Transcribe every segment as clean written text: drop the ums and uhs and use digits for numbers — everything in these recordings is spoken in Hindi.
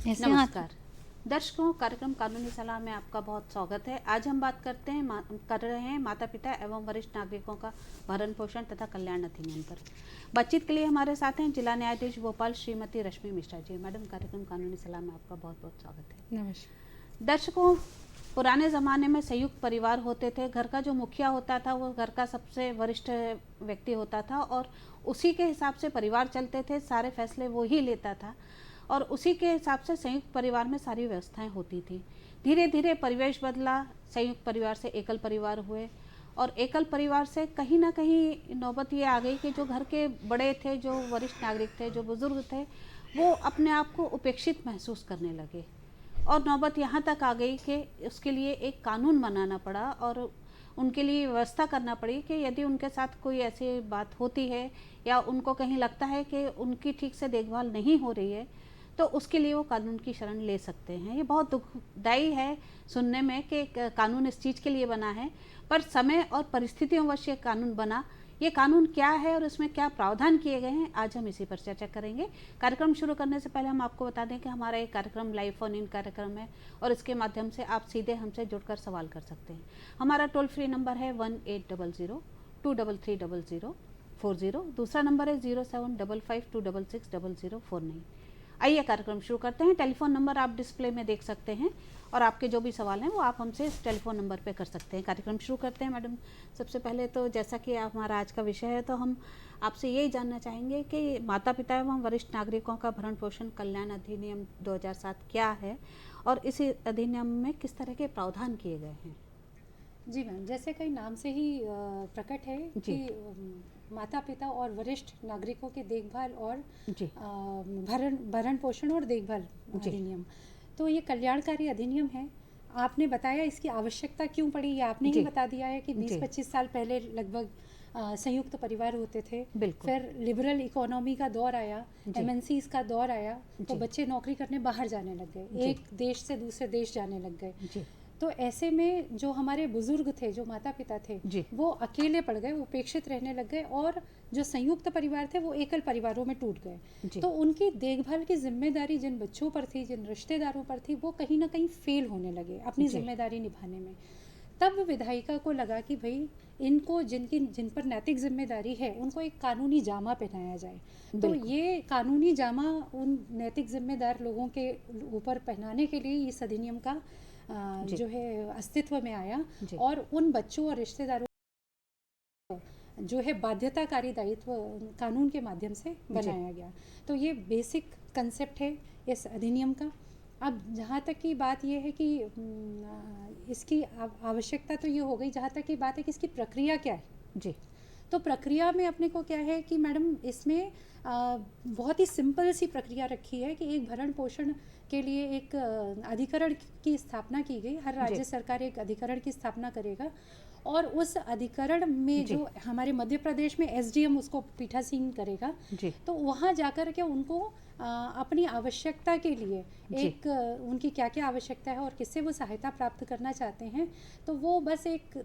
नमस्कार दर्शकों, कार्यक्रम कानूनी सलाह में आपका बहुत स्वागत है। आज हम बात कर रहे हैं माता पिता एवं वरिष्ठ नागरिकों का भरण पोषण तथा कल्याण अधिनियम पर। बातचीत के लिए हमारे साथ हैं जिला न्यायाधीश भोपाल श्रीमती रश्मि मिश्रा जी। मैडम, कार्यक्रम कानूनी सलाह में आपका बहुत बहुत स्वागत है। नमस्कार दर्शकों, पुराने ज़माने में संयुक्त परिवार होते थे। घर का जो मुखिया होता था वो घर का सबसे वरिष्ठ व्यक्ति होता था और उसी के हिसाब से परिवार चलते थे, सारे फैसले वो ही लेता था और उसी के हिसाब से संयुक्त परिवार में सारी व्यवस्थाएं होती थी। धीरे धीरे परिवेश बदला, संयुक्त परिवार से एकल परिवार हुए और एकल परिवार से कहीं ना कहीं नौबत ये आ गई कि जो घर के बड़े थे, जो वरिष्ठ नागरिक थे, जो बुजुर्ग थे, वो अपने आप को उपेक्षित महसूस करने लगे और नौबत यहाँ तक आ गई कि उसके लिए एक कानून बनाना पड़ा और उनके लिए व्यवस्था करना पड़ी कि यदि उनके साथ कोई ऐसी बात होती है या उनको कहीं लगता है कि उनकी ठीक से देखभाल नहीं हो रही है तो उसके लिए वो कानून की शरण ले सकते हैं। ये बहुत दुखदायी है सुनने में कि कानून इस चीज़ के लिए बना है, पर समय और परिस्थितियों वश ये कानून बना। ये कानून क्या है और इसमें क्या प्रावधान किए गए हैं, आज हम इसी पर चर्चा करेंगे। कार्यक्रम शुरू करने से पहले हम आपको बता दें कि हमारा एक कार्यक्रम लाइव फोन इन कार्यक्रम है और इसके माध्यम से आप सीधे हमसे जुड़कर सवाल कर सकते हैं। हमारा टोल फ्री नंबर है 1800-233-0040। दूसरा नंबर है 0755-266-0049। आइए कार्यक्रम शुरू करते हैं। टेलीफोन नंबर आप डिस्प्ले में देख सकते हैं और आपके जो भी सवाल हैं वो आप हमसे इस टेलीफोन नंबर पे कर सकते हैं। कार्यक्रम शुरू करते हैं। मैडम, सबसे पहले तो जैसा कि हमारा आज का विषय है तो हम आपसे यही जानना चाहेंगे कि माता पिता एवं वरिष्ठ नागरिकों का भरण पोषण कल्याण अधिनियम 2007 क्या है और इस अधिनियम में किस तरह के प्रावधान किए गए हैं। जी मैम, जैसे कई नाम से ही प्रकट है कि माता पिता और वरिष्ठ नागरिकों की देखभाल और भरण पोषण और देखभाल अधिनियम, तो ये कल्याणकारी अधिनियम है। आपने बताया इसकी आवश्यकता क्यों पड़ी, ये आपने ही बता दिया है कि 20-25 साल पहले लगभग संयुक्त परिवार होते थे। फिर लिबरल इकोनॉमी का दौर आया, एमएनसीज का दौर आया, तो बच्चे नौकरी करने बाहर जाने लग गए, एक देश से दूसरे देश जाने लग गए। तो ऐसे में जो हमारे बुजुर्ग थे, जो माता पिता थे, वो अकेले पड़ गए, उपेक्षित रहने लग गए और जो संयुक्त परिवार थे वो एकल परिवारों में टूट गए। तो उनकी देखभाल की जिम्मेदारी जिन बच्चों पर थी, जिन रिश्तेदारों पर थी, वो कहीं ना कहीं फेल होने लगे अपनी जिम्मेदारी निभाने में। तब विधायिका को लगा कि भाई इनको जिन पर नैतिक जिम्मेदारी है उनको एक कानूनी जामा पहनाया जाए। तो ये कानूनी जामा उन नैतिक जिम्मेदार लोगों के ऊपर पहनाने के लिए इस अधिनियम का जो है अस्तित्व में आया और उन बच्चों और रिश्तेदारों जो है बाध्यताकारी दायित्व कानून के माध्यम से बनाया गया। तो ये बेसिक कंसेप्ट है इस अधिनियम का। अब जहाँ तक की बात ये है कि इसकी आवश्यकता तो ये हो गई, जहाँ तक की बात है कि इसकी प्रक्रिया क्या है। तो प्रक्रिया में अपने को क्या है कि मैडम इसमें बहुत ही सिंपल सी प्रक्रिया रखी है कि एक भरण पोषण के लिए एक अधिकरण की स्थापना की गई। हर राज्य सरकार एक अधिकरण की स्थापना करेगा और उस अधिकरण में जो हमारे मध्य प्रदेश में एसडीएम उसको पीठासीन करेगा। तो वहाँ जाकर के उनको अपनी आवश्यकता के लिए एक उनकी क्या क्या आवश्यकता है और किससे वो सहायता प्राप्त करना चाहते हैं, तो वो बस एक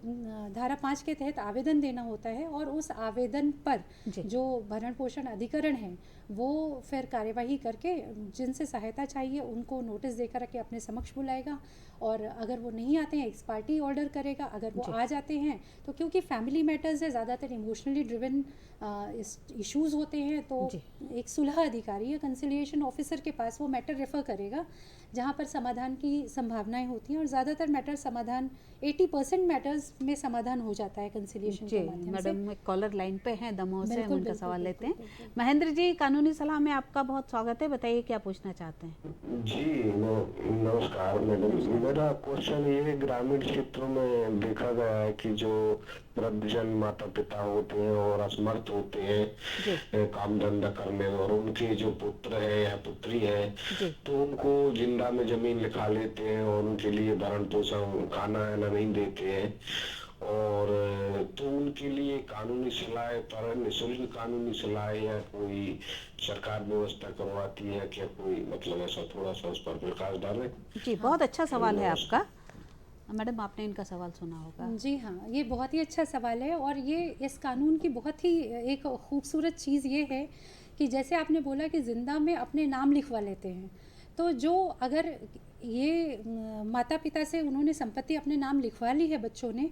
धारा 5 के तहत आवेदन देना होता है और उस आवेदन पर जो भरण पोषण अधिकरण है वो फिर कार्यवाही करके जिनसे सहायता चाहिए उनको नोटिस देकर के अपने समक्ष बुलाएगा और अगर वो नहीं आते हैं एक्स पार्टी ऑर्डर करेगा। अगर वो आ जाते हैं तो क्योंकि फैमिली मैटर्स है, ज़्यादातर इमोशनली ड्रिवन इश्यूज़ होते हैं, तो एक सुलह अधिकारी या कंसिलिएशन ऑफिसर के पास वो मैटर रेफ़र करेगा जहाँ पर समाधान की संभावनाएं होती हैं और ज़्यादातर मैटर समाधान 80% मैटर्स में समाधान हो जाता है कंसिलिएशन के माध्यम से। मैडम कॉलर लाइन पे हैं, दमोह से, हम उनका सवाल लेते हैं। महेंद्र जी, कानूनी सलाह में आपका बहुत स्वागत है, बताइए क्या पूछना चाहते हैं। जी नमस्कार मैडम, मेरा क्वेश्चन ये है, ग्रामीण क्षेत्रों में देखा गया है कि जो वृद्धजन माता पिता होते हैं और असमर्थ होते हैं काम धंधा करने में और उनके जो पुत्र है या पुत्री है तो उनको जिंदा में जमीन लिखा लेते हैं और उनके लिए भरण पोषण खाना नहीं देते हैं और तो उनके लिए कानूनी सलाह पर निःशुल्क कानूनी सलाह या कोई सरकार व्यवस्था करवाती है क्या, कोई मतलब ऐसा थोड़ा सा उस पर प्रकाश डालें। जी, बहुत अच्छा सवाल है आपका। मैडम, आपने इनका सवाल सुना होगा। जी हाँ, ये बहुत ही अच्छा सवाल है और ये इस कानून की बहुत ही एक खूबसूरत चीज़ ये है कि जैसे आपने बोला कि ज़िंदा में अपने नाम लिखवा लेते हैं, तो जो अगर ये माता पिता से उन्होंने संपत्ति अपने नाम लिखवा ली है बच्चों ने,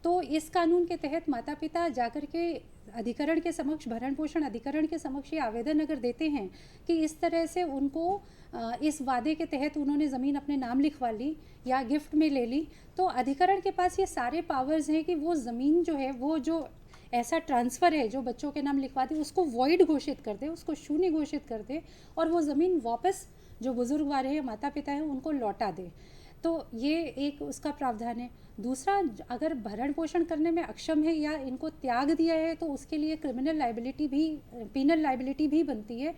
तो इस कानून के तहत माता पिता जाकर के अधिकरण के समक्ष, भरण पोषण अधिकरण के समक्ष ये आवेदन अगर देते हैं कि इस तरह से उनको इस वादे के तहत उन्होंने ज़मीन अपने नाम लिखवा ली या गिफ्ट में ले ली, तो अधिकरण के पास ये सारे पावर्स हैं कि वो ज़मीन जो है, वो जो ऐसा ट्रांसफ़र है जो बच्चों के नाम लिखवा दे, उसको वॉइड घोषित कर दे, उसको शून्य घोषित कर दे और वो ज़मीन वापस जो बुज़ुर्ग वाले हैं, माता पिता हैं, उनको लौटा दे। तो ये एक उसका प्रावधान है। दूसरा, अगर भरण पोषण करने में अक्षम है या इनको त्याग दिया है, तो उसके लिए क्रिमिनल लाइबिलिटी भी, पीनल लाइबिलिटी भी बनती है।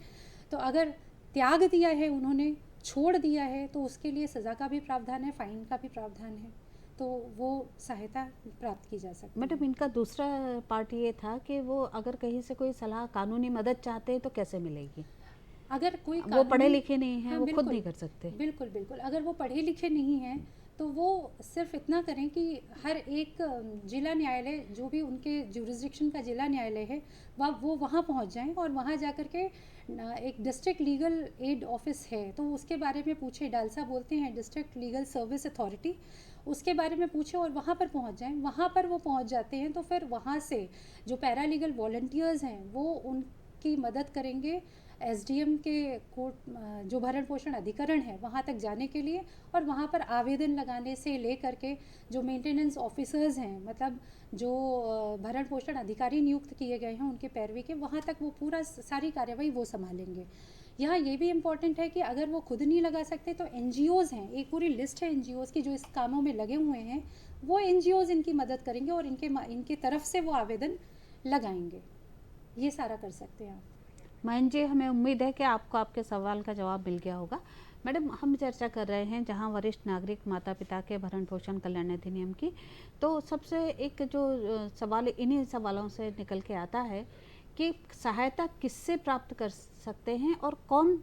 तो अगर त्याग दिया है उन्होंने, छोड़ दिया है, तो उसके लिए सज़ा का भी प्रावधान है, फ़ाइन का भी प्रावधान है, तो वो सहायता प्राप्त की जा सकती है। मैडम, इनका दूसरा पार्ट ये था कि वो अगर कहीं से कोई सलाह, कानूनी मदद चाहते हैं तो कैसे मिलेगी? अगर कोई वो पढ़े लिखे नहीं हैं, हाँ, वो खुद बिल्कुल, नहीं कर सकते। बिल्कुल बिल्कुल, अगर वो पढ़े लिखे नहीं हैं तो वो सिर्फ इतना करें कि हर एक जिला न्यायालय, जो भी उनके जुरिस्डिक्शन का जिला न्यायालय है, वो वहाँ पहुँच जाएं और वहाँ जा कर के एक डिस्ट्रिक्ट लीगल एड ऑफिस है, तो उसके बारे में पूछे, डालसा बोलते हैं, डिस्ट्रिक्ट लीगल सर्विस अथॉरिटी, उसके बारे में पूछे और वहाँ पर पहुँच जाएं। वहाँ पर वो पहुँच जाते हैं तो फिर वहाँ से जो पैरालीगल वॉलंटियर्स हैं वो उनकी मदद करेंगे एसडीएम के कोर्ट, जो भरण पोषण अधिकरण है, वहाँ तक जाने के लिए, और वहाँ पर आवेदन लगाने से ले करके जो मेंटेनेंस ऑफिसर्स हैं, मतलब जो भरण पोषण अधिकारी नियुक्त किए गए हैं उनके पैरवी के, वहाँ तक वो पूरा सारी कार्रवाई वो संभालेंगे। यहाँ ये भी इम्पॉर्टेंट है कि अगर वो खुद नहीं लगा सकते तो एनजीओज़ हैं, एक पूरी लिस्ट है एनजीओज़ की जो इस कामों में लगे हुए हैं, वो एनजीओज़ इनकी मदद करेंगे और इनके तरफ से वो आवेदन लगाएंगे। ये सारा कर सकते हैं आप। मयंक जी, हमें उम्मीद है कि आपको आपके सवाल का जवाब मिल गया होगा। मैडम, हम चर्चा कर रहे हैं जहां वरिष्ठ नागरिक माता पिता के भरण पोषण कल्याण अधिनियम की, तो सबसे एक जो सवाल इन्हीं सवालों से निकल के आता है कि सहायता किससे प्राप्त कर सकते हैं और कौन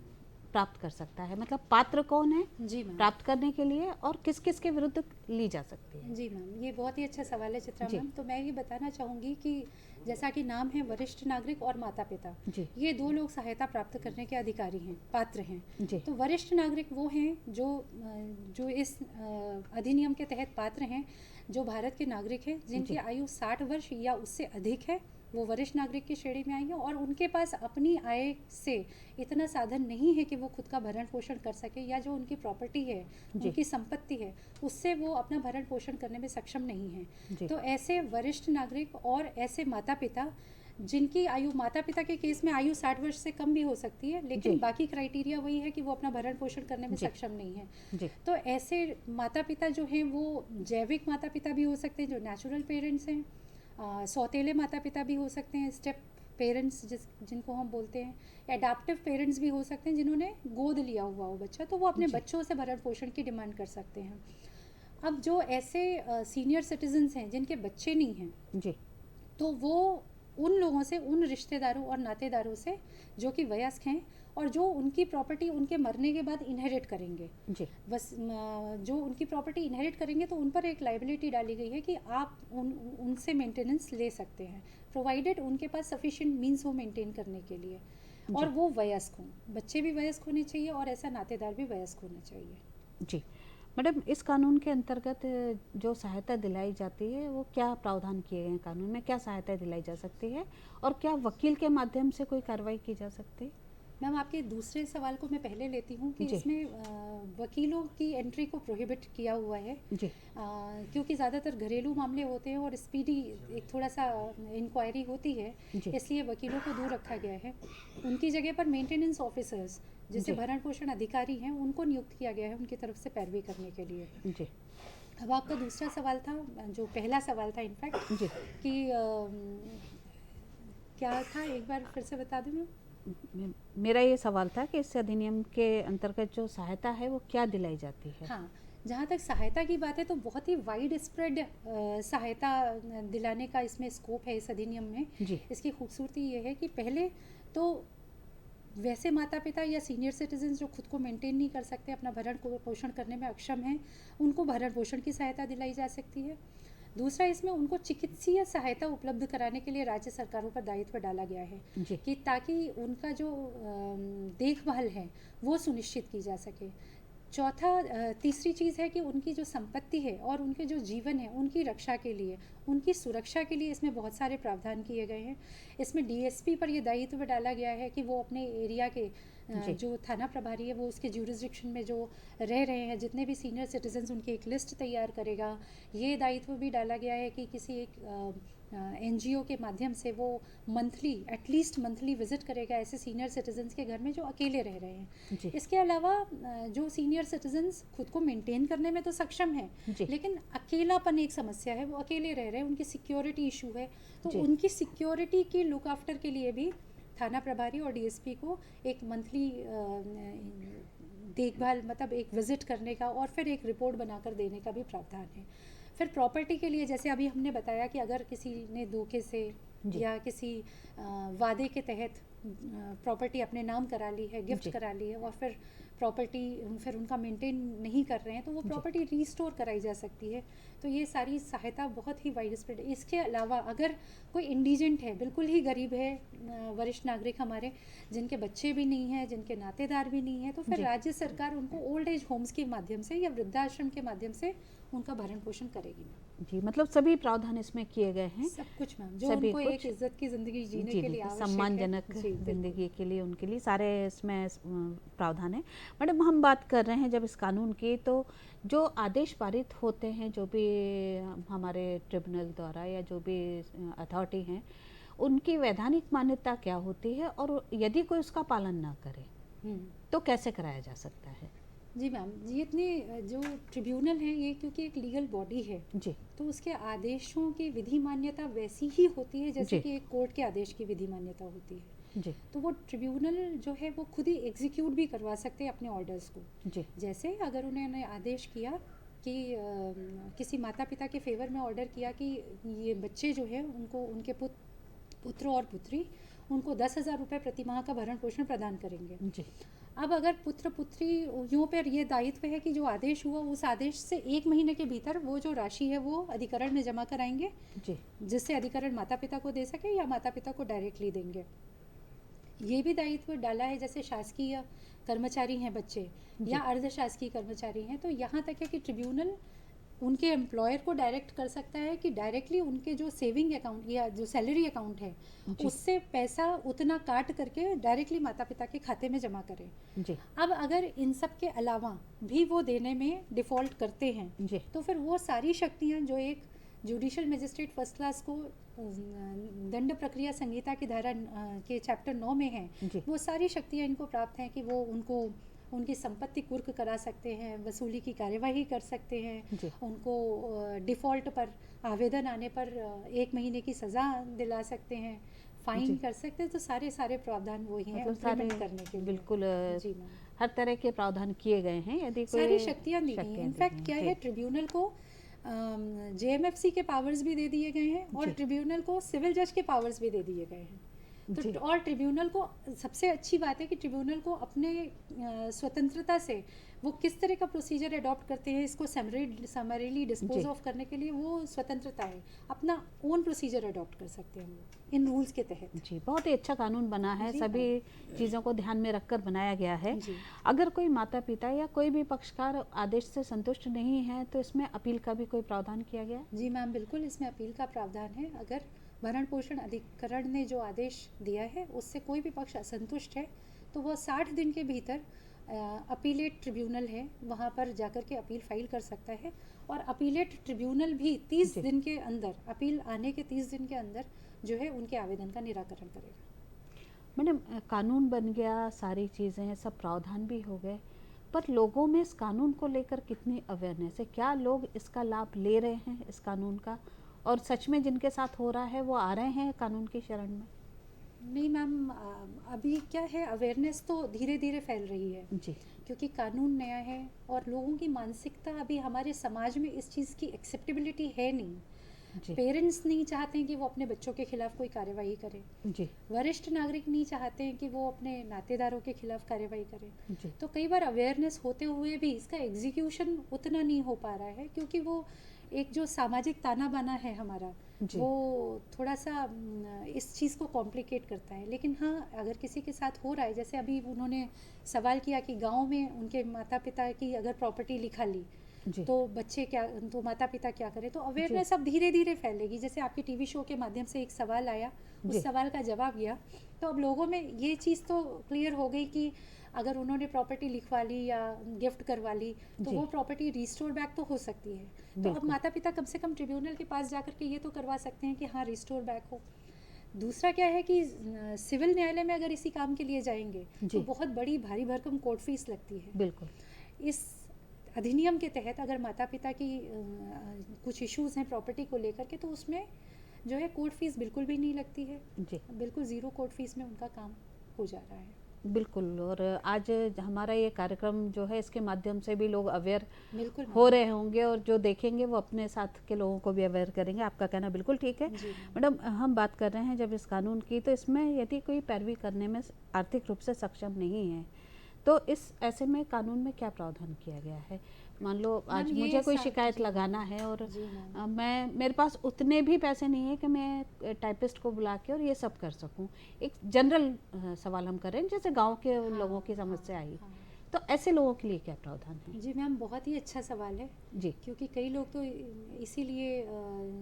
प्राप्त कर सकता है, मतलब पात्र कौन है जी मैम, प्राप्त करने के लिए और किस किस के विरुद्ध ली जा सकती है? जी मैम, ये बहुत ही अच्छा सवाल है चित्रा जी। मैम। तो मैं ये बताना चाहूँगी कि जैसा कि नाम है वरिष्ठ नागरिक और माता पिता, जी ये दो लोग सहायता प्राप्त करने के अधिकारी हैं, पात्र हैं। जी तो वरिष्ठ नागरिक वो हैं जो इस अधिनियम के तहत पात्र हैं, जो भारत के नागरिक हैं जिनकी जी। आयु 60 वर्ष या उससे अधिक है, वो वरिष्ठ नागरिक की श्रेणी में आएंगे और उनके पास अपनी आय से इतना साधन नहीं है कि वो खुद का भरण पोषण कर सके, या जो उनकी प्रॉपर्टी है, जी। उनकी संपत्ति है, उससे वो अपना भरण पोषण करने में सक्षम नहीं है। जी। तो ऐसे वरिष्ठ नागरिक और ऐसे माता पिता जिनकी आयु, माता पिता के केस में आयु 60 वर्ष से कम भी हो सकती है, लेकिन जी। बाकी क्राइटेरिया वही है कि वो अपना भरण पोषण करने में जी। सक्षम नहीं है। जी तो ऐसे माता पिता जो हैं वो जैविक माता पिता भी हो सकते हैं, जो नेचुरल पेरेंट्स हैं, सौतेले माता पिता भी हो सकते हैं, स्टेप पेरेंट्स जिनको हम बोलते हैं, एडाप्टिव पेरेंट्स भी हो सकते हैं जिन्होंने गोद लिया हुआ हो बच्चा, तो वो अपने जी। बच्चों से भरण पोषण की डिमांड कर सकते हैं। अब जो ऐसे सीनियर सिटीजन्स हैं जिनके बच्चे नहीं हैं, जी तो वो उन लोगों से, उन रिश्तेदारों और नातेदारों से जो कि वयस्क हैं और जो उनकी प्रॉपर्टी उनके मरने के बाद इनहेरिट करेंगे, जी बस जो उनकी प्रॉपर्टी इनहेरिट करेंगे, तो उन पर एक लाइबिलिटी डाली गई है कि आप उनसे मेंटेनेंस ले सकते हैं, प्रोवाइडेड उनके पास सफिशिएंट मींस हो मेंटेन करने के लिए, और वो वयस्क हों, बच्चे भी वयस्क होने चाहिए और ऐसा नातेदार भी वयस्क होना चाहिए। जी। मैडम, इस कानून के अंतर्गत जो सहायता दिलाई जाती है वो क्या प्रावधान किए गए हैं? कानून में क्या सहायता दिलाई जा सकती है और क्या वकील के माध्यम से कोई कार्रवाई की जा सकती है? मैम, आपके दूसरे सवाल को मैं पहले लेती हूँ कि जी। इसमें वकीलों की एंट्री को प्रोहिबिट किया हुआ है, जी क्योंकि ज़्यादातर घरेलू मामले होते हैं और स्पीडी एक थोड़ा सा इंक्वायरी होती है, जी। इसलिए वकीलों को दूर रखा गया है। उनकी जगह पर मेंटेनेंस ऑफिसर्स, जैसे जी। भरण पोषण अधिकारी हैं, उनको नियुक्त किया गया है उनकी तरफ से पैरवी करने के लिए। जी अब आपका दूसरा सवाल था, जो पहला सवाल था इनफैक्ट, जी कि क्या था, एक बार फिर से बता दूँ मैं? मेरा ये सवाल था कि इस अधिनियम के अंतर्गत जो सहायता है वो क्या दिलाई जाती है? हाँ, जहाँ तक सहायता की बात है तो बहुत ही वाइड स्प्रेड सहायता दिलाने का इसमें स्कोप है इस अधिनियम में जी। इसकी खूबसूरती ये है कि पहले तो वैसे माता पिता या सीनियर सिटीजन्स जो खुद को मेंटेन नहीं कर सकते, अपना भरण पोषण करने में अक्षम हैं, उनको भरण पोषण की सहायता दिलाई जा सकती है। दूसरा, इसमें उनको चिकित्सीय सहायता उपलब्ध कराने के लिए राज्य सरकारों पर दायित्व डाला गया है जी। कि ताकि उनका जो देखभाल है वो सुनिश्चित की जा सके। चौथा, तीसरी चीज़ है कि उनकी जो संपत्ति है और उनके जो जीवन है उनकी रक्षा के लिए, उनकी सुरक्षा के लिए इसमें बहुत सारे प्रावधान किए गए हैं। इसमें डीएसपी पर यह दायित्व डाला गया है कि वो अपने एरिया के जो थाना प्रभारी है वो उसके ज्यूरिसडिक्शन में जो रह रहे हैं जितने भी सीनियर सिटीजन्स, उनकी एक लिस्ट तैयार करेगा। ये दायित्व भी डाला गया है कि किसी एक एनजीओ के माध्यम से वो एटलीस्ट मंथली विजिट करेगा ऐसे सीनियर सिटीजन्स के घर में जो अकेले रह रहे हैं। इसके अलावा जो सीनियर सिटीजन्स खुद को मेंटेन करने में तो सक्षम है लेकिन अकेलापन एक समस्या है, वो अकेले रह रहे हैं, उनकी सिक्योरिटी इशू है, तो उनकी सिक्योरिटी की लुक आफ्टर के लिए भी थाना प्रभारी और डीएसपी को एक मंथली देखभाल, मतलब एक विजिट करने का और फिर एक रिपोर्ट बनाकर देने का भी प्रावधान है। फिर प्रॉपर्टी के लिए जैसे अभी हमने बताया कि अगर किसी ने धोखे से या किसी वादे के तहत प्रॉपर्टी अपने नाम करा ली है, गिफ्ट करा ली है और फिर प्रॉपर्टी फिर उनका मेंटेन नहीं कर रहे हैं तो वो प्रॉपर्टी रीस्टोर कराई जा सकती है। तो ये सारी सहायता बहुत ही वाइड स्प्रेड है। इसके अलावा अगर कोई इंडिजेंट है, बिल्कुल ही गरीब है, वरिष्ठ नागरिक हमारे जिनके बच्चे भी नहीं हैं, जिनके नातेदार भी नहीं हैं, तो फिर राज्य सरकार उनको ओल्ड एज होम्स के माध्यम से या वृद्धाश्रम के माध्यम से उनका भरण पोषण करेगी। जी, मतलब सभी प्रावधान इसमें किए गए हैं, सब कुछ मैम, जो उनको एक इज्जत की जिंदगी जीने के लिए आवश्यक है, सम्मानजनक जिंदगी के लिए, उनके लिए सारे इसमें प्रावधान है। मैडम, हम बात कर रहे हैं जब इस कानून की, तो जो आदेश पारित होते हैं जो भी हमारे ट्रिब्यूनल द्वारा या जो भी अथॉरिटी हैं, उनकी वैधानिक मान्यता क्या होती है और यदि कोई उसका पालन ना करे तो कैसे कराया जा सकता है? जी मैम, ये इतने जो ट्रिब्यूनल है ये क्योंकि एक लीगल बॉडी है जी, तो उसके आदेशों की विधि मान्यता वैसी ही होती है जैसे कि एक कोर्ट के आदेश की विधि मान्यता होती है जी। तो वो ट्रिब्यूनल जो है वो खुद ही एग्जीक्यूट भी करवा सकते हैं अपने ऑर्डर्स को जी। जैसे अगर उन्होंने आदेश किया कि किसी माता पिता के फेवर में ऑर्डर किया कि ये बच्चे जो है उनको उनके पुत्र और पुत्री उनको 10,000 रुपये प्रति माह का भरण पोषण प्रदान करेंगे जी। अब अगर पुत्र पुत्री यूँ पर ये दायित्व है कि जो आदेश हुआ उस आदेश से 1 महीने के भीतर वो जो राशि है वो अधिकरण में जमा कराएंगे जी, जिससे अधिकरण माता पिता को दे सके या माता पिता को डायरेक्टली देंगे। ये भी दायित्व डाला है जैसे शासकीय कर्मचारी हैं बच्चे या अर्धशासकीय कर्मचारी हैं तो यहाँ तक है कि ट्रिब्यूनल उनके एम्प्लॉयर को डायरेक्ट कर सकता है कि डायरेक्टली उनके जो सेविंग अकाउंट या जो सैलरी अकाउंट है उससे पैसा उतना काट करके डायरेक्टली माता पिता के खाते में जमा करें जी। अब अगर इन सब के अलावा भी वो देने में डिफ़ॉल्ट करते हैं जी, तो फिर वो सारी शक्तियाँ जो एक जुडिशल मजिस्ट्रेट फर्स्ट क्लास को दंड प्रक्रिया संहिता की धारा के चैप्टर 9 में है वो सारी शक्तियाँ इनको प्राप्त हैं कि वो उनको उनकी संपत्ति कुर्क करा सकते हैं, वसूली की कार्यवाही कर सकते हैं, उनको डिफ़ॉल्ट पर आवेदन आने पर 1 महीने की सज़ा दिला सकते हैं, फाइन कर सकते हैं। तो सारे प्रावधान वही हैं इम्प्लीमेंट करने के लिए। बिल्कुल जी हर तरह के प्रावधान किए गए हैं। यदि कोई सारी शक्तियाँ दी गई हैं। इनफैक्ट क्या है, ट्रिब्यूनल को जेएमएफसी के पावर्स भी दे दिए गए हैं और ट्रिब्यूनल को सिविल जज के पावर्स भी दे दिए गए हैं। तो और ट्रिब्यूनल को सबसे अच्छी बात है कि ट्रिब्यूनल को अपने स्वतंत्रता से वो किस तरह का प्रोसीजर अडॉप्ट करते हैं इसको समरीली डिस्पोज ऑफ करने के लिए वो स्वतंत्रता है, अपना ओन प्रोसीजर अडॉप्ट कर सकते हैं वो इन रूल्स के तहत। जी, बहुत ही अच्छा कानून बना है, सभी चीज़ों को ध्यान में रखकर बनाया गया है। अगर कोई माता पिता या कोई भी पक्षकार आदेश से संतुष्ट नहीं है तो इसमें अपील का भी कोई प्रावधान किया गया? जी मैम, बिल्कुल इसमें अपील का प्रावधान है। अगर भरण पोषण अधिकरण ने जो आदेश दिया है उससे कोई भी पक्ष असंतुष्ट है तो वह 60 दिन के भीतर अपीलेट ट्रिब्यूनल है वहाँ पर जाकर के अपील फाइल कर सकता है और अपीलेट ट्रिब्यूनल भी 30 दिन के अंदर, अपील आने के 30 दिन के अंदर जो है उनके आवेदन का निराकरण करेगा। मैडम, कानून बन गया, सारी चीज़ें सब प्रावधान भी हो गए, पर लोगों में इस कानून को लेकर कितनी अवेयरनेस है? क्या लोग इसका लाभ ले रहे हैं इस कानून का, और सच में जिनके साथ हो रहा है वो आ रहे हैं कानून की शरण में? नहीं मैम, अभी क्या है, अवेयरनेस तो धीरे धीरे फैल रही है जी, क्योंकि कानून नया है और लोगों की मानसिकता अभी हमारे समाज में इस चीज़ की एक्सेप्टेबिलिटी है नहीं। जी पेरेंट्स नहीं चाहते हैं कि वो अपने बच्चों के खिलाफ कोई कार्रवाई करे, जी वरिष्ठ नागरिक नहीं चाहते हैं कि वो अपने नातेदारों के खिलाफ कार्रवाई करे। जी तो कई बार अवेयरनेस होते हुए भी इसका एग्जीक्यूशन उतना नहीं हो पा रहा है, क्योंकि वो एक जो सामाजिक ताना बाना है हमारा, जी वो थोड़ा सा इस चीज़ को कॉम्प्लिकेट करता है। लेकिन हाँ, अगर किसी के साथ हो रहा है, जैसे अभी उन्होंने सवाल किया कि गांव में उनके माता पिता की अगर प्रॉपर्टी लिखा ली जी तो बच्चे क्या, तो माता पिता क्या करें, तो अवेयरनेस अब धीरे धीरे फैलेगी। जैसे आपके टीवी शो के माध्यम से एक सवाल आया, जी उस सवाल का जवाब दिया, तो अब लोगों में ये चीज़ तो क्लियर हो गई कि अगर उन्होंने प्रॉपर्टी लिखवा ली या गिफ्ट करवा ली तो जी वो प्रॉपर्टी रिस्टोर बैक तो हो सकती है। तो अब बिल्कुल माता पिता कम से कम ट्रिब्यूनल के पास जाकर के ये तो करवा सकते हैं कि हाँ रिस्टोर बैक हो। दूसरा क्या है कि सिविल न्यायालय में अगर इसी काम के लिए जाएंगे तो जी बहुत बड़ी भारी भरकम कोर्ट फीस लगती है। बिल्कुल इस अधिनियम के तहत अगर माता पिता की कुछ इश्यूज हैं प्रॉपर्टी को लेकर के, तो उसमें जो है कोर्ट फीस बिल्कुल भी नहीं लगती है, जी बिल्कुल ज़ीरो कोर्ट फीस में उनका काम हो जा रहा है। बिल्कुल। और आज हमारा ये कार्यक्रम जो है इसके माध्यम से भी लोग अवेयर बिल्कुल हो रहे होंगे और जो देखेंगे वो अपने साथ के लोगों को भी अवेयर करेंगे। आपका कहना बिल्कुल ठीक है। जी मैडम, हम बात कर रहे हैं जब इस कानून की, तो इसमें यदि कोई पैरवी करने में आर्थिक रूप से सक्षम नहीं है तो इस ऐसे में कानून में क्या प्रावधान किया गया है? मान लो आज मैम, ये मुझे कोई सा- शिकायत जी लगाना है और जी मैम, मेरे पास उतने भी पैसे नहीं है कि मैं टाइपिस्ट को बुला के और ये सब कर सकूं। एक जनरल सवाल हम कर रहे हैं, जैसे गांव के हाँ, लोगों की समस्या आई, हाँ। तो ऐसे लोगों के लिए क्या प्रावधान है? जी मैम, बहुत ही अच्छा सवाल है, जी क्योंकि कई लोग तो इसीलिए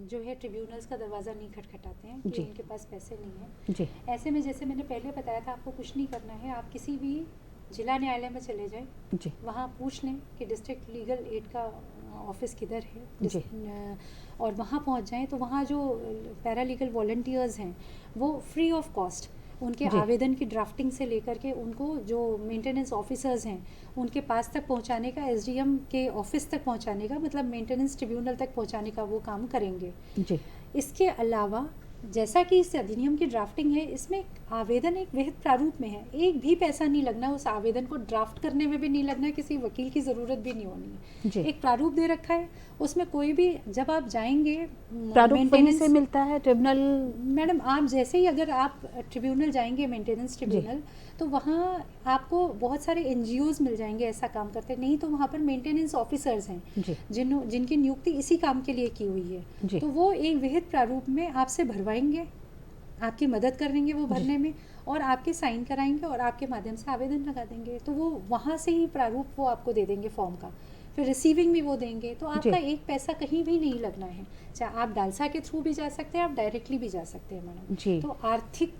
जो है ट्रिब्यूनल्स का दरवाज़ा नहीं खटखटाते हैं कि जी। उनके पास पैसे नहीं हैं। जी ऐसे में जैसे मैंने पहले बताया था, आपको कुछ नहीं करना है, आप किसी भी जिला न्यायालय में चले जाएं, जी वहाँ पूछ लें कि डिस्ट्रिक्ट लीगल एड का ऑफिस किधर है, जी। और वहाँ पहुँच जाएं तो वहाँ जो पैरालीगल वॉलंटियर्स हैं वो फ्री ऑफ कॉस्ट उनके जी। आवेदन की ड्राफ्टिंग से लेकर के उनको जो मेंटेनेंस ऑफिसर्स हैं उनके पास तक पहुँचाने का, एसडीएम के ऑफिस तक पहुँचाने का, मतलब मेंटेनेंस ट्रिब्यूनल तक पहुँचाने का वो काम करेंगे। जी इसके अलावा जैसा कि इस अधिनियम की ड्राफ्टिंग है, इसमें आवेदन एक विहित प्रारूप में है, एक भी पैसा नहीं लगना, उस आवेदन को ड्राफ्ट करने में भी नहीं लगना, किसी वकील की ज़रूरत भी नहीं होनी जी। है। एक प्रारूप दे रखा है, उसमें कोई भी, जब आप जाएंगे प्रारूप वहीं maintenance- से मिलता है ट्रिब्यूनल? मैडम, आप जैसे ही अगर आप ट्रिब्यूनल जाएंगे, मेंटेनेंस ट्रिब्यूनल, तो वहाँ आपको बहुत सारे एनजीओज मिल जाएंगे ऐसा काम करते, नहीं तो वहाँ पर मेंटेनेंस ऑफिसर्स हैं जी जिनकी नियुक्ति इसी काम के लिए की हुई है। जी तो वो एक विहित प्रारूप में आपसे भरवाएंगे, आपकी मदद करेंगे वो भरने में, और आपके साइन कराएंगे और आपके माध्यम से आवेदन लगा देंगे। तो वो वहाँ से ही प्रारूप वो आपको दे देंगे फॉर्म का, फिर रिसीविंग भी वो देंगे। तो आपका एक पैसा कहीं भी नहीं लगना है, चाहे आप डालसा के थ्रू भी जा सकते हैं, आप डायरेक्टली भी जा सकते हैं मैडम। जी तो आर्थिक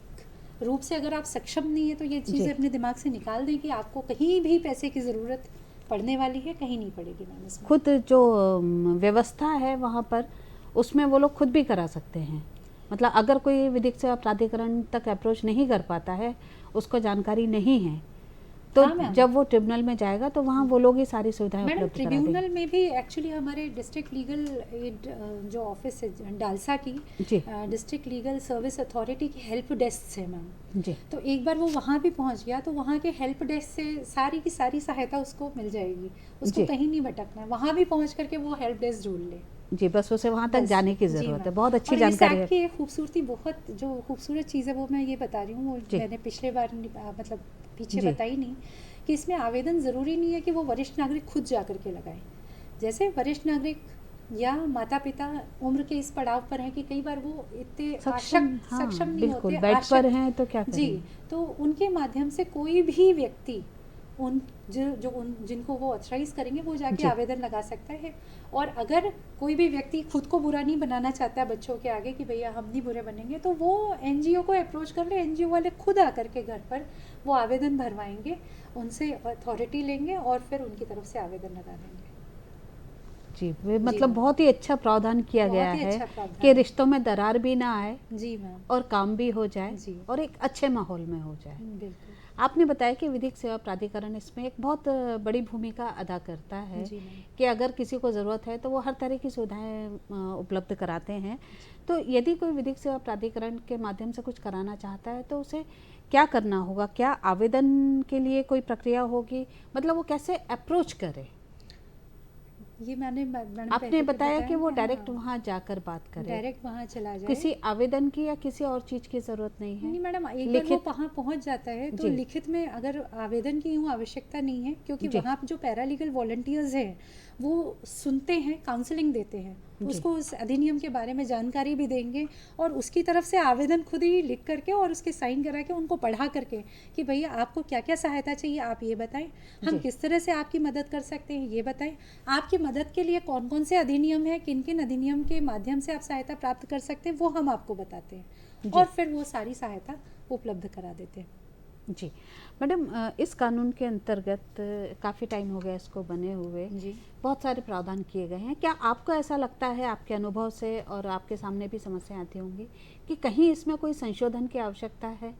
रूप से अगर आप सक्षम नहीं है तो ये जी। चीज़ अपने दिमाग से निकाल दें कि आपको कहीं भी पैसे की ज़रूरत पड़ने वाली है, कहीं नहीं पड़ेगी मैम इसमें। खुद जो व्यवस्था है वहाँ पर, उसमें वो लोग खुद भी करा सकते हैं। मतलब अगर कोई विधिक सेवा प्राधिकरण तक अप्रोच नहीं कर पाता है, उसको जानकारी नहीं है, तो हाँ मैम। जब वो ट्रिब्यूनल में जाएगा तो वहाँ वो लोग ही सारी सुविधाएं मैडम, उपलब्ध करा देंगे। ट्रिब्यूनल में भी एक्चुअली हमारे डिस्ट्रिक्ट लीगल एड जो ऑफिस है डालसा की, जी डिस्ट्रिक्ट लीगल सर्विस अथॉरिटी की हेल्प डेस्क है मैम। जी तो एक बार वो वहाँ भी पहुँच गया तो वहाँ के हेल्प डेस्क से सारी की सारी सहायता उसको मिल जाएगी, उसको जी। कहीं नहीं भटकना है, वहाँ भी पहुँच करके वो हेल्प डेस्क जोड़ ले। जी, बस उसे वहाँ तक बस, जाने की जी ज़रूरत है। मैम। बहुत अच्छी और जानकारी इस है। एक्ट की एक खूबसूरती, बहुत जो खूबसूरत चीज़ है वो मैं ये बता रही हूँ, वो जी। मैंने पिछले बार मतलब पीछे जी। बताई नहीं, कि इसमें आवेदन ज़रूरी नहीं है कि वो वरिष्ठ नागरिक खुद जा करके लगाए। जैसे वरिष्ठ नागरिक या माता पिता उम्र के इस पड़ाव पर हैं कि कई बार वो इतने सक्षम, हाँ, सक्षम नहीं बिल्कुल, होते, बेड पर आशक्त- हैं तो क्या जी, करें? तो उनके माध्यम से कोई भी व्यक्ति जिनको वो ऑथराइज करेंगे वो जाके जी। आवेदन लगा सकता है। और अगर कोई भी व्यक्ति खुद को बुरा नहीं बनाना चाहता है बच्चों के आगे कि भैया हम नहीं बुरे बनेंगे, तो वो एनजीओ को अप्रोच कर ले, एनजीओ वाले खुद आकर के घर पर वो आवेदन भरवाएंगे, उनसे अथॉरिटी लेंगे और फिर उनकी तरफ से आवेदन लगा देंगे। जी, मतलब मैम। बहुत ही अच्छा प्रावधान किया बहुत गया ही है अच्छा प्रावधान कि है। रिश्तों में दरार भी ना आए जी मैम, और काम भी हो जाए जी। और एक अच्छे माहौल में हो जाए। बिल्कुल। आपने बताया कि विधिक सेवा प्राधिकरण इसमें एक बहुत बड़ी भूमिका अदा करता है जी मैम। कि अगर किसी को ज़रूरत है तो वो हर तरह की सुविधाएं उपलब्ध कराते हैं। तो यदि कोई विधिक सेवा प्राधिकरण के माध्यम से कुछ कराना चाहता है तो उसे क्या करना होगा? क्या आवेदन के लिए कोई प्रक्रिया होगी? मतलब वो कैसे अप्रोच करे? ये मैंने आपने बताया कि वो हाँ, डायरेक्ट वहाँ जाकर बात करे, डायरेक्ट वहाँ चला जाए। किसी आवेदन की या किसी और चीज़ की ज़रूरत नहीं है? नहीं मैडम, एक बार वो वहाँ पहुँच जाता है तो जी। लिखित में अगर आवेदन की यूँ आवश्यकता नहीं है, क्योंकि जी। वहाँ जो पैरालीगल वॉलंटियर्स हैं वो सुनते हैं, काउंसलिंग देते हैं, उसको उस अधिनियम के बारे में जानकारी भी देंगे और उसकी तरफ से आवेदन खुद ही लिख करके और उसके साइन करा के उनको पढ़ा करके कि भैया आपको क्या क्या सहायता चाहिए, आप ये बताएं, हम किस तरह से आपकी मदद कर सकते हैं ये बताएं, आपकी मदद के लिए कौन कौन से अधिनियम है, किन किन अधिनियम के माध्यम से आप सहायता प्राप्त कर सकते हैं वो हम आपको बताते हैं और फिर वो सारी सहायता उपलब्ध करा देते हैं। जी मैडम, इस कानून के अंतर्गत काफ़ी टाइम हो गया इसको बने हुए, जी बहुत सारे प्रावधान किए गए हैं। क्या आपको ऐसा लगता है, आपके अनुभव से और आपके सामने भी समस्याएं आती होंगी, कि कहीं इसमें कोई संशोधन की आवश्यकता है?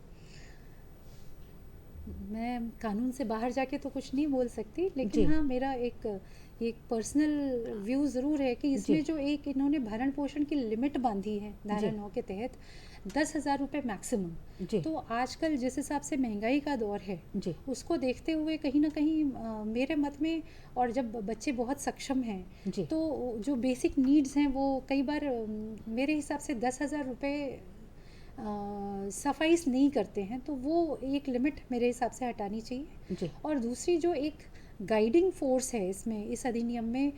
मैं कानून से बाहर जाके तो कुछ नहीं बोल सकती, लेकिन हाँ मेरा एक पर्सनल व्यू ज़रूर है कि इसमें जो एक इन्होंने भरण पोषण की लिमिट बांधी है धारा 9 के तहत 10,000 रुपये मैक्सिमम, तो आजकल जिस हिसाब से महंगाई का दौर है उसको देखते हुए कहीं ना कहीं मेरे मत में, और जब बच्चे बहुत सक्षम हैं तो जो बेसिक नीड्स हैं वो कई बार मेरे हिसाब से 10,000 रुपये सफाइस नहीं करते हैं, तो वो एक लिमिट मेरे हिसाब से हटानी चाहिए। और दूसरी जो एक गाइडिंग फोर्स है इसमें, इस अधिनियम में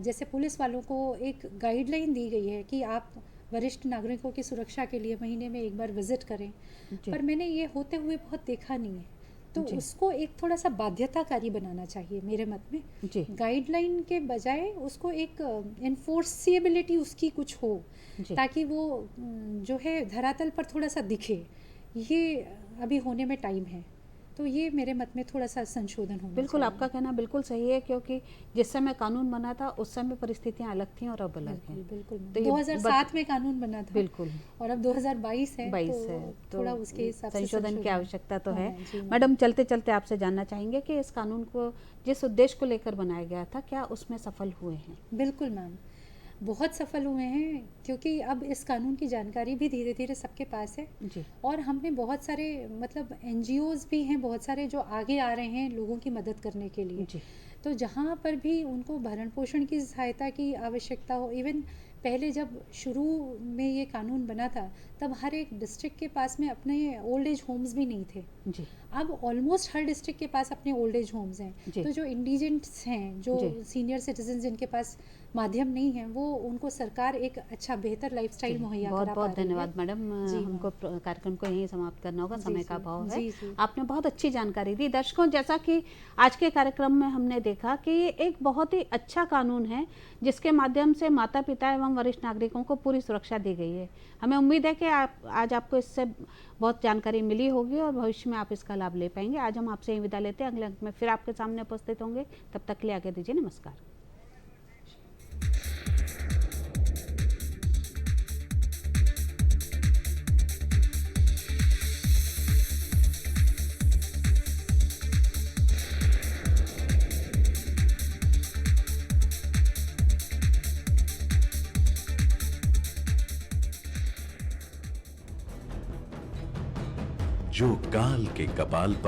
जैसे पुलिस वालों को एक गाइडलाइन दी गई है कि आप वरिष्ठ नागरिकों की सुरक्षा के लिए महीने में एक बार विजिट करें, पर मैंने ये होते हुए बहुत देखा नहीं है, तो उसको एक थोड़ा सा बाध्यताकारी बनाना चाहिए मेरे मत में। गाइडलाइन के बजाय उसको एक इन्फोर्सिबिलिटी उसकी कुछ हो, ताकि वो जो है धरातल पर थोड़ा सा दिखे। ये अभी होने में टाइम है, तो ये मेरे मत में थोड़ा सा संशोधन होना बिल्कुल चाहिए। आपका कहना बिल्कुल सही है, क्योंकि जिस समय कानून बना था उस समय परिस्थितियां अलग थीं और अब अलग हैं। बिल्कुल तो 2007 में कानून बना था, बिल्कुल, और अब 2022 है, 22 है, तो थोड़ा उसके हिसाब से संशोधन की आवश्यकता तो है। जी, मैडम, चलते चलते आपसे जानना चाहेंगे कि इस कानून को जिस उद्देश्य को लेकर बनाया गया था, क्या उसमें सफल हुए हैं? बिल्कुल मैम, बहुत सफल हुए हैं, क्योंकि अब इस कानून की जानकारी भी धीरे धीरे सबके पास है जी। और हमने बहुत सारे मतलब NGOs भी हैं बहुत सारे जो आगे आ रहे हैं लोगों की मदद करने के लिए जी। तो जहाँ पर भी उनको भरण पोषण की सहायता की आवश्यकता हो, इवन पहले जब शुरू में ये कानून बना था तब हर एक डिस्ट्रिक्ट के पास में अपने ओल्ड एज होम्स भी नहीं थे जी। अब ऑलमोस्ट हर डिस्ट्रिक्ट के पास अपने ओल्ड एज होम्स हैं। तो जो इंडिजेंट्स हैं, जो सीनियर सिटीजन जिनके पास माध्यम नहीं है, वो उनको सरकार एक अच्छा बेहतर लाइफस्टाइल मुहैया करा पा रही है। बहुत धन्यवाद मैडम, हमको कार्यक्रम को यहीं समाप्त करना होगा, समय का अभाव है। आपने बहुत अच्छी जानकारी दी। दर्शकों, जैसा कि आज के कार्यक्रम में हमने देखा कि ये एक बहुत ही अच्छा कानून है जिसके माध्यम से माता पिता एवं वरिष्ठ नागरिकों को पूरी सुरक्षा दी गई है। हमें उम्मीद है कि आज आपको इससे बहुत जानकारी मिली होगी और भविष्य में आप इसका लाभ ले पाएंगे। आज हम आपसे ही विदा लेते हैं, अगले अंक में फिर आपके सामने उपस्थित होंगे। तब तक के लिए आगे दीजिए नमस्कार। जो काल के कपाल पर